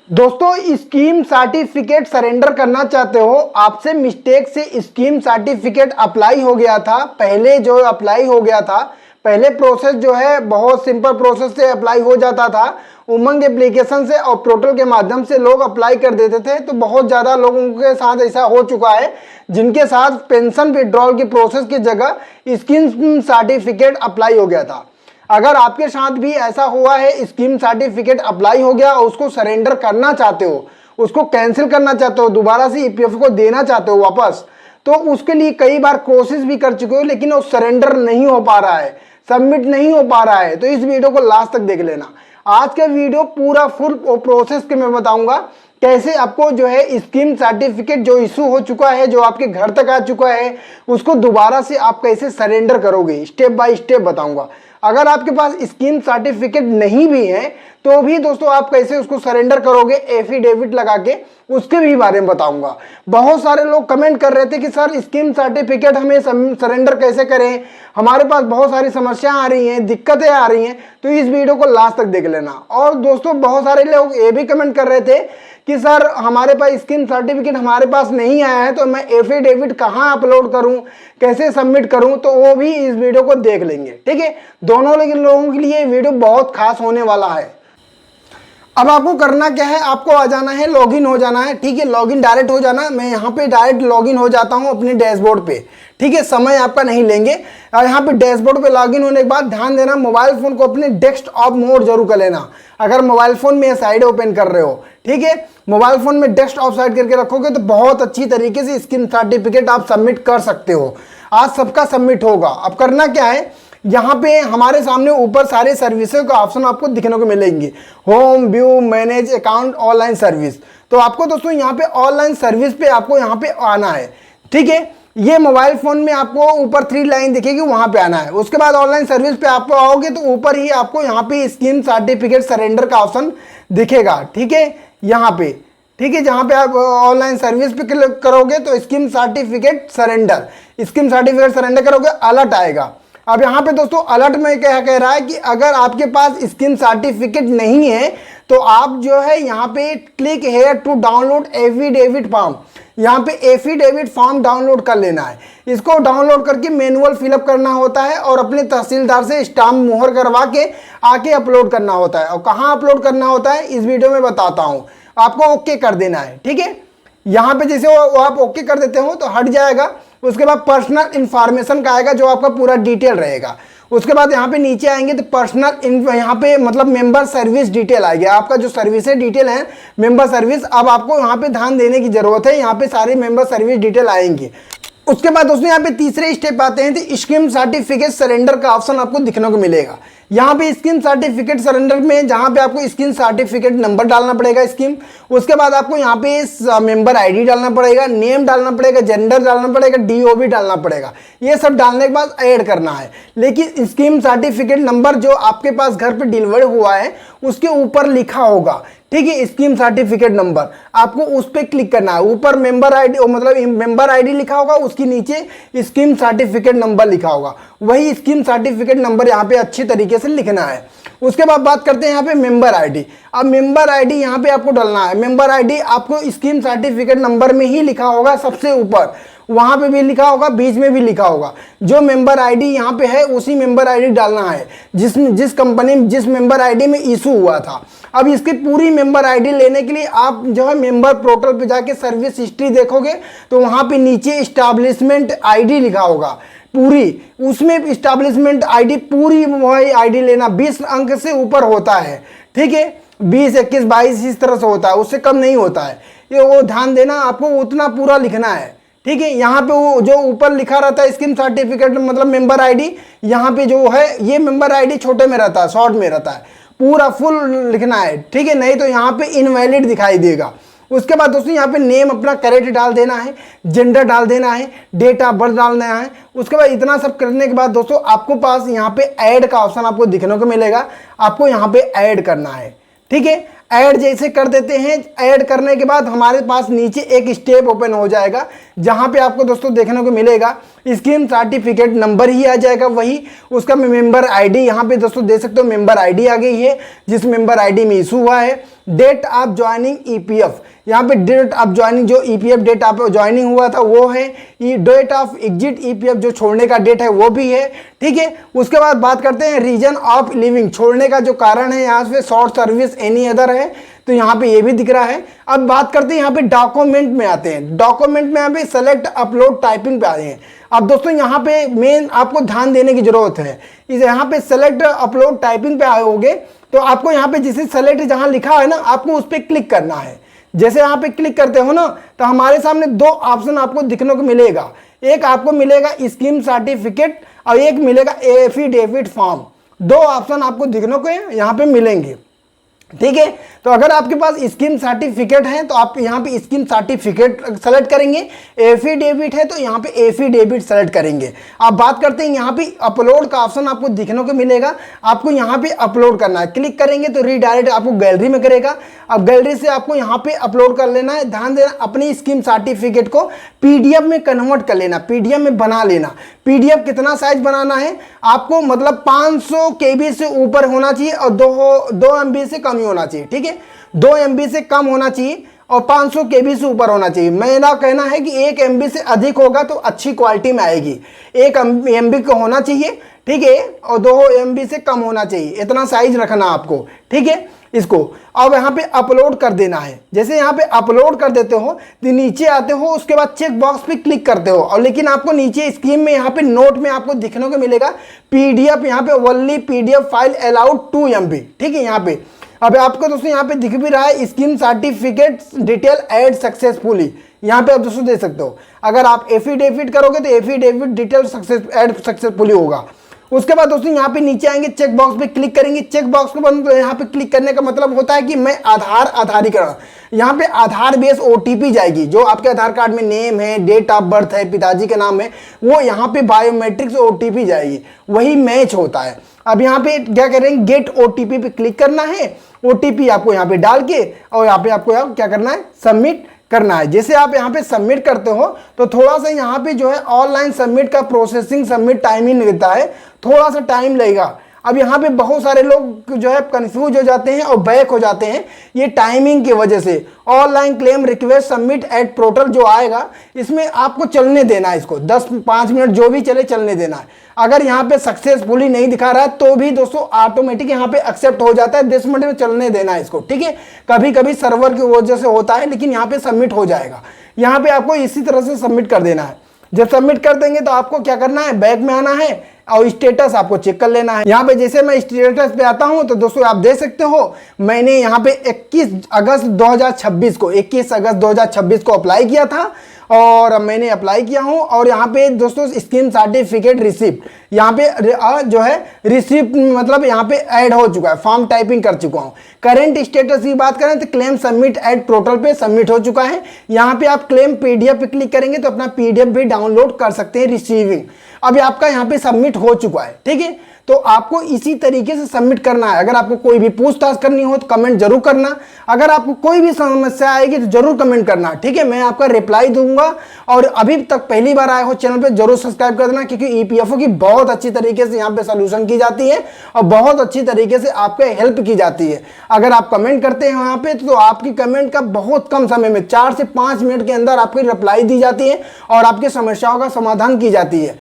दोस्तों scheme certificate surrender करना चाहते हो, आपसे मिस्टेक से स्कीम सर्टिफिकेट अप्लाई हो गया था। पहले जो अप्लाई हो गया था, पहले प्रोसेस जो है बहुत सिंपल प्रोसेस से अप्लाई हो जाता था। उमंग एप्लीकेशन से और पोर्टल के माध्यम से लोग अप्लाई कर देते थे। तो बहुत ज़्यादा लोगों के साथ ऐसा हो चुका है जिनके साथ पेंशन विड्रॉल की प्रोसेस की जगह स्कीम सर्टिफिकेट अप्लाई हो गया था। अगर आपके साथ भी ऐसा हुआ है, स्कीम सर्टिफिकेट अप्लाई हो गया और उसको सरेंडर करना चाहते हो, उसको कैंसिल करना चाहते हो, दोबारा से ईपीएफ को देना चाहते हो वापस, तो उसके लिए कई बार कोशिश भी कर चुके हो लेकिन वो सरेंडर नहीं हो पा रहा है, सबमिट नहीं हो पा रहा है, तो इस वीडियो को लास्ट तक देख लेना। आज का वीडियो पूरा फुल प्रोसेस के मैं बताऊंगा कैसे आपको जो है स्कीम सर्टिफिकेट जो इशू हो चुका है, जो आपके घर तक आ चुका है, उसको दोबारा से आप कैसे सरेंडर करोगे, स्टेप बाय स्टेप बताऊंगा। अगर आपके पास स्कीम सर्टिफिकेट नहीं भी है तो भी दोस्तों आप कैसे उसको सरेंडर करोगे एफिडेविट लगा के, उसके भी बारे में बताऊंगा। बहुत सारे लोग कमेंट कर रहे थे कि सर स्कीम सर्टिफिकेट हमें सरेंडर कैसे करें, हमारे पास बहुत सारी समस्याएं आ रही हैं, दिक्कतें आ रही हैं, तो इस वीडियो को लास्ट तक देख लेना। और दोस्तों बहुत सारे लोग ये भी कमेंट कर रहे थे कि सर हमारे पास स्कीम सर्टिफिकेट हमारे पास नहीं आया है तो मैं एफिडेविट कहाँ अपलोड करूं, कैसे सबमिट करूं, तो वो भी इस वीडियो को देख लेंगे। ठीक है, दोनों लोगों के लिए वीडियो बहुत खास होने वाला है। अब आपको करना क्या है, आपको आ जाना है, लॉगिन हो जाना है। ठीक है, लॉगिन डायरेक्ट हो जाना। मैं यहाँ पे डायरेक्ट लॉगिन हो जाता हूँ अपने डैशबोर्ड पे। ठीक है, समय आपका नहीं लेंगे। और यहाँ पे डैशबोर्ड पे लॉगिन होने के बाद ध्यान देना, मोबाइल फोन को अपने डेस्कटॉप मोड जरूर कर लेना। अगर मोबाइल फोन में साइड ओपन कर रहे हो, ठीक है, मोबाइल फोन में डेस्कटॉप साइड करके रखोगे तो बहुत अच्छी तरीके से स्कीम सर्टिफिकेट आप सबमिट कर सकते हो। आज सबका सबमिट होगा। अब करना क्या है, यहाँ पे हमारे सामने ऊपर सारे सर्विसेज का ऑप्शन आपको दिखने को मिलेंगे, home, view, manage account, online service. तो आपको दोस्तों यहाँ पे ऑनलाइन सर्विस पे आपको यहाँ पे आना है। ठीक है, ये मोबाइल फोन में आपको ऊपर 3 लाइन दिखेगी, वहां पे आना है। उसके बाद ऑनलाइन सर्विस पे आपको आओगे तो ऊपर ही आपको यहाँ पे स्कीम सर्टिफिकेट सरेंडर का ऑप्शन दिखेगा। ठीक है, यहाँ पे, ठीक है, जहां पे आप ऑनलाइन सर्विस पे क्लिक करोगे तो स्कीम सर्टिफिकेट सरेंडर करोगे, अलर्ट आएगा। अब यहाँ पे दोस्तों अलर्ट में क्या कह रहा है कि अगर आपके पास स्कीम सर्टिफिकेट नहीं है तो आप जो है यहाँ पे click here to download affidavit form, यहाँ पे एफिडेविट फॉर्म डाउनलोड कर लेना है। इसको डाउनलोड करके मैनुअल फिलअप करना होता है और अपने तहसीलदार से स्टाम्प मोहर करवा के आके अपलोड करना होता है। और कहाँ अपलोड करना होता है इस वीडियो में बताता हूँ, आपको ओके कर देना है। ठीक है, यहाँ पे जैसे वो आप ओके कर देते हो तो हट जाएगा। उसके बाद पर्सनल इंफॉर्मेशन का आएगा जो आपका पूरा डिटेल रहेगा। उसके बाद यहाँ पे नीचे आएंगे तो पर्सनल यहाँ पे मतलब मेंबर सर्विस डिटेल आएगी, आपका जो सर्विस डिटेल है मेंबर सर्विस। अब आपको यहाँ पे ध्यान देने की जरूरत है, यहाँ पे सारी मेंबर सर्विस डिटेल आएंगी। उसके बाद दोस्तों यहाँ पे तीसरे स्टेप आते हैं तो स्कीम सर्टिफिकेट सरेंडर का ऑप्शन आपको दिखने को मिलेगा। यहाँ पे स्कीम सर्टिफिकेट सरेंडर में जहाँ पे आपको स्कीम सर्टिफिकेट नंबर डालना पड़ेगा स्कीम, उसके बाद आपको यहाँ पे मेंबर आईडी डालना पड़ेगा, नेम डालना पड़ेगा, जेंडर डालना पड़ेगा, डीओबी डालना पड़ेगा। ये सब डालने के बाद ऐड करना है। लेकिन स्कीम सर्टिफिकेट नंबर जो आपके पास घर पे डिलीवर हुआ है उसके ऊपर लिखा होगा, ठीक है, स्कीम सर्टिफिकेट नंबर, आपको उस पर क्लिक करना है। ऊपर मेंबर आईडी मतलब मेंबर आईडी लिखा होगा, उसके नीचे स्कीम सर्टिफिकेट नंबर लिखा होगा, वही स्कीम सर्टिफिकेट नंबर यहाँ पे अच्छी तरीके से लिखना है। उसके बाद बात करते हैं यहाँ पे मेंबर आईडी। अब मेंबर आईडी यहाँ पे आपको डालना है। मेंबर आईडी आपको स्कीम सर्टिफिकेट नंबर में ही लिखा होगा, सबसे ऊपर वहां पे भी लिखा होगा, बीच में भी लिखा होगा। जो मेंबर आईडी यहाँ पे है उसी मेंबर आईडी डालना है जिस कंपनी में जिस मेंबर आईडी में इशू हुआ था। अब इसकी पूरी मेंबर आईडी लेने के लिए आप जो है मेंबर पोर्टल पे जाके सर्विस हिस्ट्री देखोगे तो वहां पे नीचे एस्टैब्लिशमेंट आईडी लिखा होगा पूरी, उसमें एस्टैब्लिशमेंट आईडी पूरी वही आईडी लेना। 20 अंक से ऊपर होता है। ठीक है, 20, 21, 22 इस तरह से होता है, उससे कम नहीं होता है। ये वो ध्यान देना, आपको उतना पूरा लिखना है। ठीक है, यहाँ पे वो जो ऊपर लिखा रहता है स्कीम सर्टिफिकेट मतलब मेंबर आईडी, यहाँ पे जो है ये मेंबर आईडी छोटे में रहता है, शॉर्ट में रहता है, पूरा फुल लिखना है। ठीक है, नहीं तो यहाँ पे इनवैलिड दिखाई देगा। उसके बाद दोस्तों यहाँ पे नेम अपना करेक्ट डाल देना है, जेंडर डाल देना है, डेट ऑफ बर्थ डालना है। उसके बाद इतना सब करने के बाद दोस्तों आपको पास यहाँ पे ऐड का ऑप्शन आपको दिखने को मिलेगा, आपको यहाँ पे ऐड करना है। ठीक है, ऐड जैसे कर देते हैं, ऐड करने के बाद हमारे पास नीचे एक स्टेप ओपन हो जाएगा जहां पे आपको दोस्तों देखने को मिलेगा स्कीम सर्टिफिकेट नंबर ही आ जाएगा वही, उसका मेंबर आईडी यहाँ पे दोस्तों दे सकते हो, मेंबर आईडी आ गई है जिस मेंबर आईडी में इशू हुआ है, डेट ऑफ ज्वाइनिंग ईपीएफ, यहाँ पे डेट ऑफ ज्वाइनिंग जो ईपीएफ डेट ऑफ ज्वाइनिंग हुआ था वो है, ये डेट ऑफ एग्जिट ईपीएफ जो छोड़ने का डेट है वो भी है, ठीक है। उसके बाद बात करते हैं रीजन ऑफ लिविंग, छोड़ने का जो कारण है यहाँ पे शॉर्ट सर्विस एनी अदर है, तो यहाँ पे ये भी दिख रहा है। अब बात करते हैं यहाँ पे डॉक्यूमेंट में आते हैं, डॉक्यूमेंट में यहाँ पे सेलेक्ट अपलोड टाइपिंग पे आए हैं। अब दोस्तों यहाँ पे मेन आपको ध्यान देने की जरूरत है, इस यहाँ पे सेलेक्ट अपलोड टाइपिंग पे आए होगे तो आपको यहाँ पे जिसे सेलेक्ट जहाँ लिखा है ना आपको उस पर क्लिक करना है। जैसे यहाँ पे क्लिक करते हो ना तो हमारे सामने दो ऑप्शन आपको दिखने को मिलेगा, एक आपको मिलेगा स्कीम सर्टिफिकेट और एक मिलेगा एफिडेविट फॉर्म, दो ऑप्शन आपको दिखने को यहाँ पे मिलेंगे, ठीक है। तो अगर आपके पास स्कीम सर्टिफिकेट है तो आप यहाँ पे स्कीम सर्टिफिकेट सेलेक्ट करेंगे, एफिडेविट है तो यहाँ पे एफिडेविट सेलेक्ट करेंगे। आप बात करते हैं यहाँ पे अपलोड का ऑप्शन आपको दिखने को मिलेगा, आपको यहाँ पे अपलोड करना है, क्लिक करेंगे तो रीडायरेक्ट आपको गैलरी में करेगा। अब गैलरी से आपको यहाँ पे अपलोड कर लेना है, ध्यान देना अपनी स्कीम सर्टिफिकेट को पीडीएफ में कन्वर्ट कर लेना, पीडीएफ में बना लेना। पीडीएफ कितना साइज बनाना है आपको, मतलब 500 केबी से ऊपर होना चाहिए और 2 MB से कम ही होना चाहिए, ठीक है। 2 MB से कम होना चाहिए और 500 केबी से ऊपर होना चाहिए। मेरा कहना है कि 1 MB से अधिक होगा तो अच्छी क्वालिटी में आएगी, 1 MB का होना चाहिए, ठीक है, और 2 MB से कम होना चाहिए, इतना साइज रखना आपको, ठीक है। इसको अब यहाँ पे अपलोड कर देना है। जैसे यहाँ पे अपलोड कर देते हो तो नीचे आते हो, उसके बाद चेक बॉक्स पे क्लिक करते हो और लेकिन आपको नीचे स्कीम में यहाँ पे नोट में आपको दिखने को मिलेगा पीडीएफ, यहाँ पे only PDF file allowed 2 MB, ठीक है। यहाँ पे अब आपको दोस्तों यहाँ पे दिख भी रहा है scheme certificate detail add successfully, यहाँ पे आप दोस्तों दे सकते हो। अगर आप एफिडेविट करोगे तो एफिडेविट डिटेल ऐड सक्सेसफुली होगा। उसके बाद दोस्तों यहाँ पे नीचे आएंगे, चेक बॉक्स पे क्लिक करेंगे। चेक बॉक्स के बाद यहाँ पे क्लिक करने का मतलब होता है कि मैं आधारीकरण, यहाँ पे आधार बेस ओटीपी जाएगी, जो आपके आधार कार्ड में नेम है, डेट ऑफ बर्थ है, पिताजी का नाम है, वो यहाँ पे बायोमेट्रिक्स ओटीपी जाएगी, वही मैच होता है। अब यहाँ पे क्या करेंगे, गेट ओटीपी पे क्लिक करना है, ओटीपी आपको यहाँ पे डाल के और यहाँ पे आपको क्या करना है, सबमिट करना है। जैसे आप यहाँ पे सबमिट करते हो तो थोड़ा सा यहाँ पे जो है ऑनलाइन सबमिट का प्रोसेसिंग सबमिट टाइमिंग रहता है, थोड़ा सा टाइम लगेगा। अब यहाँ पे बहुत सारे लोग जो है कंफ्यूज हो जाते हैं और बैक हो जाते हैं, ये टाइमिंग की वजह से। Online claim request submit at portal जो आएगा इसमें आपको चलने देना है, इसको 10-5 मिनट जो भी चले चलने देना है। अगर यहाँ पे सक्सेसफुली नहीं दिखा रहा है तो भी दोस्तों ऑटोमेटिक यहाँ पे एक्सेप्ट हो जाता है, 10 मिनट में चलने देना है इसको, ठीक है। कभी कभी सर्वर की वजह से होता है लेकिन यहाँ पे सबमिट हो जाएगा। यहाँ पे आपको इसी तरह से सबमिट कर देना है। जब सबमिट कर देंगे तो आपको क्या करना है, बैक में आना है और स्टेटस आपको चेक कर लेना है। यहाँ पे जैसे मैं स्टेटस पे आता हूँ तो दोस्तों आप देख सकते हो मैंने यहाँ पे 21 अगस्त 2026 को अप्लाई किया था और मैंने अप्लाई किया हूँ। और यहाँ पे दोस्तों स्कीम सर्टिफिकेट रिसिप्ट, यहाँ पे जो है रिसिप्ट मतलब यहाँ पे ऐड हो चुका है, फॉर्म टाइपिंग कर चुका हूँ। करेंट स्टेटस की बात करें तो क्लेम सबमिट एट पोर्टल पे सबमिट हो चुका है। यहाँ पे आप क्लेम पीडीएफ पे क्लिक करेंगे तो अपना पीडीएफ भी डाउनलोड कर सकते हैं, रिसीविंग। अभी आपका यहाँ पे सबमिट हो चुका है, ठीक है। तो आपको इसी तरीके से सबमिट करना है। अगर आपको कोई भी पूछताछ करनी हो तो कमेंट जरूर करना, अगर आपको कोई भी समस्या आएगी तो जरूर कमेंट करना, ठीक है। मैं आपका रिप्लाई दूंगा। और अभी तक पहली बार आए हो चैनल पे जरूर सब्सक्राइब कर देना, क्योंकि ईपीएफओ की बहुत अच्छी तरीके से यहाँ पे सोल्यूशन की जाती है और बहुत अच्छी तरीके से आपके हेल्प की जाती है। अगर आप कमेंट करते हैं यहाँ पे तो आपकी कमेंट का बहुत कम समय में 4 से 5 मिनट के अंदर आपकी रिप्लाई दी जाती है और आपकी समस्याओं का समाधान की जाती है।